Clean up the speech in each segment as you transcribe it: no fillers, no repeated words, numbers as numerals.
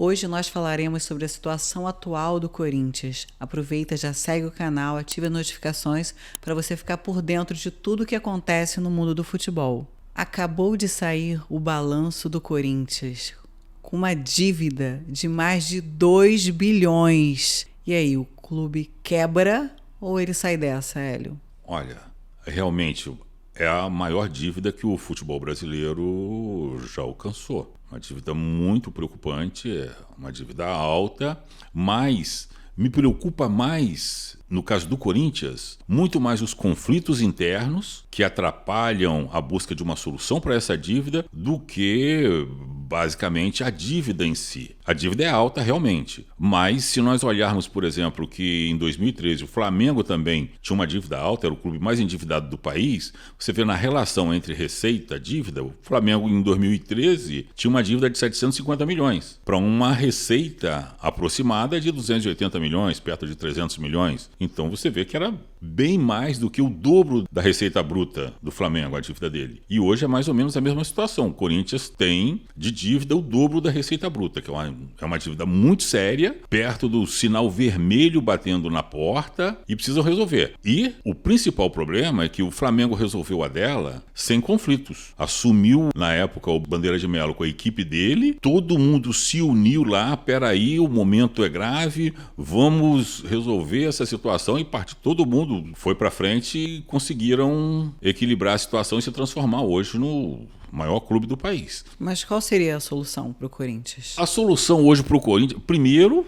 Hoje nós falaremos sobre a situação atual do Corinthians. Aproveita, já segue o canal, ative as notificações para você ficar por dentro de tudo o que acontece no mundo do futebol. Acabou de sair o balanço do Corinthians, com uma dívida de mais de 2 bilhões. E aí, o clube quebra ou ele sai dessa, Hélio? Olha, realmente é a maior dívida que o futebol brasileiro já alcançou. Uma dívida muito preocupante, uma dívida alta, mas me preocupa mais, no caso do Corinthians, muito mais os conflitos internos que atrapalham a busca de uma solução para essa dívida do que, basicamente, a dívida em si. A dívida é alta realmente, mas se nós olharmos, por exemplo, que em 2013 o Flamengo também tinha uma dívida alta, era o clube mais endividado do país, você vê na relação entre receita e dívida, o Flamengo em 2013 tinha uma dívida de 750 milhões, para uma receita aproximada de 280 milhões, perto de 300 milhões. Então você vê que era bem mais do que o dobro da receita bruta do Flamengo, a dívida dele. E hoje é mais ou menos a mesma situação. O Corinthians tem de dívida o dobro da receita bruta, que é uma dívida muito séria, perto do sinal vermelho batendo na porta, e precisam resolver. E o principal problema é que o Flamengo resolveu a dela sem conflitos. Assumiu, na época, o Bandeira de Melo com a equipe dele, todo mundo se uniu lá, peraí, o momento é grave, vamos resolver essa situação, e todo mundo foi para frente e conseguiram equilibrar a situação e se transformar hoje no maior clube do país. Mas qual seria a solução para o Corinthians? A solução hoje para o Corinthians, primeiro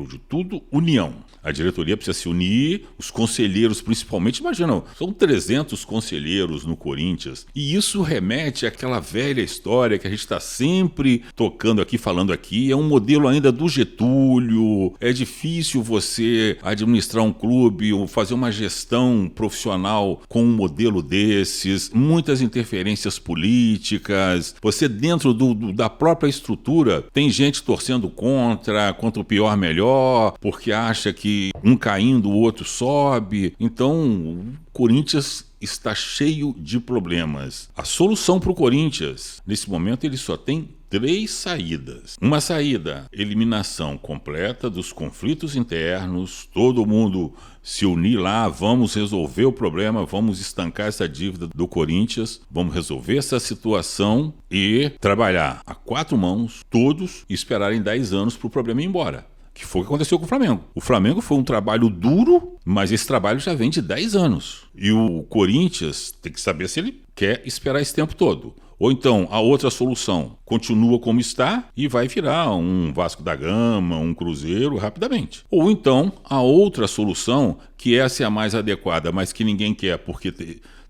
de tudo, união. A diretoria precisa se unir, os conselheiros principalmente, imagina, são 300 conselheiros no Corinthians, e isso remete àquela velha história que a gente está sempre tocando aqui, falando aqui, é um modelo ainda do Getúlio, é difícil você administrar um clube ou fazer uma gestão profissional com um modelo desses, muitas interferências políticas, você dentro da própria estrutura tem gente torcendo contra o pior melhor, porque acha que um caindo, o outro sobe. Então, o Corinthians está cheio de problemas. A solução para o Corinthians, nesse momento, ele só tem 3 saídas. Uma saída, eliminação completa dos conflitos internos, todo mundo se unir lá, vamos resolver o problema, vamos estancar essa dívida do Corinthians, vamos resolver essa situação e trabalhar a 4 mãos, todos, e esperarem 10 anos para o problema ir embora. Que foi o que aconteceu com o Flamengo. O Flamengo foi um trabalho duro, mas esse trabalho já vem de 10 anos. E o Corinthians tem que saber se ele quer esperar esse tempo todo. Ou então, a outra solução continua como está e vai virar um Vasco da Gama, um Cruzeiro rapidamente. Ou então, a outra solução, que essa é a mais adequada, mas que ninguém quer porque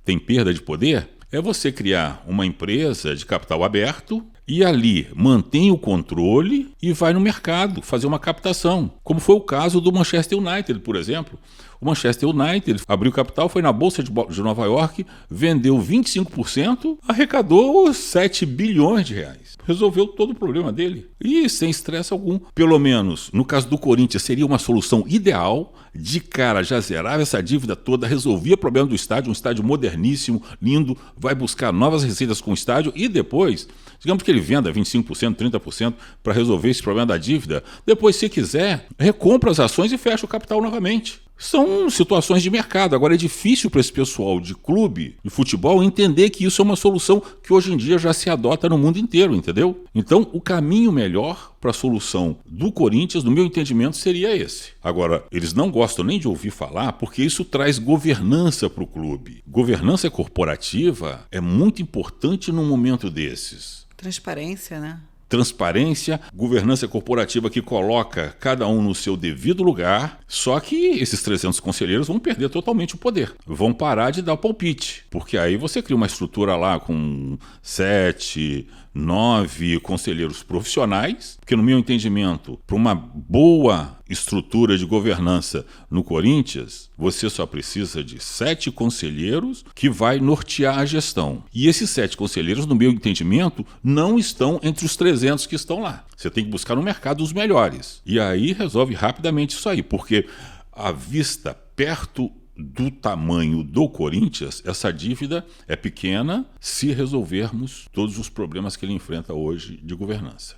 tem perda de poder, é você criar uma empresa de capital aberto e ali mantém o controle e vai no mercado fazer uma captação, como foi o caso do Manchester United, por exemplo. O Manchester United abriu capital, foi na Bolsa de Nova York, vendeu 25%, arrecadou 7 bilhões de reais. Resolveu todo o problema dele. E sem estresse algum. Pelo menos, no caso do Corinthians, seria uma solução ideal. De cara, já zerava essa dívida toda, resolvia o problema do estádio, um estádio moderníssimo, lindo, vai buscar novas receitas com o estádio e depois, digamos que ele venda 25%, 30% para resolver esse problema da dívida. Depois, se quiser, recompra as ações e fecha o capital novamente. São situações de mercado. Agora é difícil para esse pessoal de clube, de futebol, entender que isso é uma solução que hoje em dia já se adota no mundo inteiro, entendeu? Então, o caminho melhor para a solução do Corinthians, no meu entendimento, seria esse. Agora, eles não gostam nem de ouvir falar porque isso traz governança para o clube. Governança corporativa é muito importante num momento desses. Transparência, né? Transparência, governança corporativa que coloca cada um no seu devido lugar, só que esses 300 conselheiros vão perder totalmente o poder, vão parar de dar palpite, porque aí você cria uma estrutura lá com 7, 9 conselheiros profissionais, porque no meu entendimento, para uma boa estrutura de governança no Corinthians, você só precisa de 7 conselheiros que vai nortear a gestão. E esses 7 conselheiros, no meu entendimento, não estão entre os 300 que estão lá. Você tem que buscar no mercado os melhores. E aí resolve rapidamente isso aí, porque à vista, perto do tamanho do Corinthians, essa dívida é pequena se resolvermos todos os problemas que ele enfrenta hoje de governança.